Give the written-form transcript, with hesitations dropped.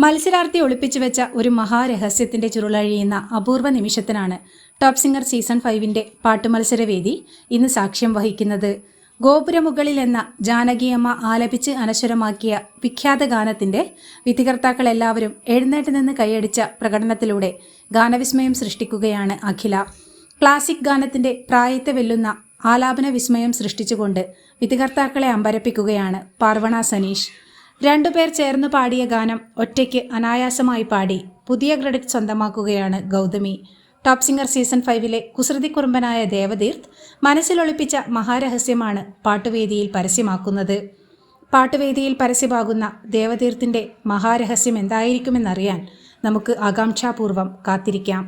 മത്സരാർത്ഥി ഒളിപ്പിച്ചു വെച്ച ഒരു മഹാരഹസ്യത്തിന്റെ ചുരുളഴിയുന്ന അപൂർവ നിമിഷത്തിനാണ് ടോപ്പ് സിംഗർ സീസൺ 5-ന്റെ പാട്ടുമത്സരവേദി ഇന്ന് സാക്ഷ്യം വഹിക്കുന്നത്. ഗോപുരമുകളിൽ എന്ന ജാനകിയമ്മ ആലപിച്ച് അനശ്വരമാക്കിയ വിഖ്യാത ഗാനത്തിന്റെ വിധികർത്താക്കളെല്ലാവരും എഴുന്നേറ്റ് നിന്ന് കൈയടിച്ച പ്രകടനത്തിലൂടെ ഗാനവിസ്മയം സൃഷ്ടിക്കുകയാണ് അഖില. ക്ലാസിക് ഗാനത്തിന്റെ പ്രായത്തെ വെല്ലുന്ന ആലാപന വിസ്മയം സൃഷ്ടിച്ചുകൊണ്ട് വിധികർത്താക്കളെ അമ്പരപ്പിക്കുകയാണ് പാർവണ സനീഷ്. രണ്ടുപേർ ചേർന്ന് പാടിയ ഗാനം ഒറ്റയ്ക്ക് അനായാസമായി പാടി പുതിയ ക്രെഡിറ്റ് സ്വന്തമാക്കുകയാണ് ഗൗതമി. ടോപ്പ് സിംഗർ സീസൺ 5-ലെ കുസൃതിക്കുറുമ്പനായ ദേവതീർത്ത് മനസ്സിലൊളിപ്പിച്ച മഹാരഹസ്യമാണ് പാട്ടുവേദിയിൽ പരസ്യമാക്കുന്നത്. പാട്ടുവേദിയിൽ പരസ്യമാകുന്ന ദേവതീർത്തിന്റെ മഹാരഹസ്യം എന്തായിരിക്കുമെന്നറിയാൻ നമുക്ക് ആകാംക്ഷാപൂർവം കാത്തിരിക്കാം.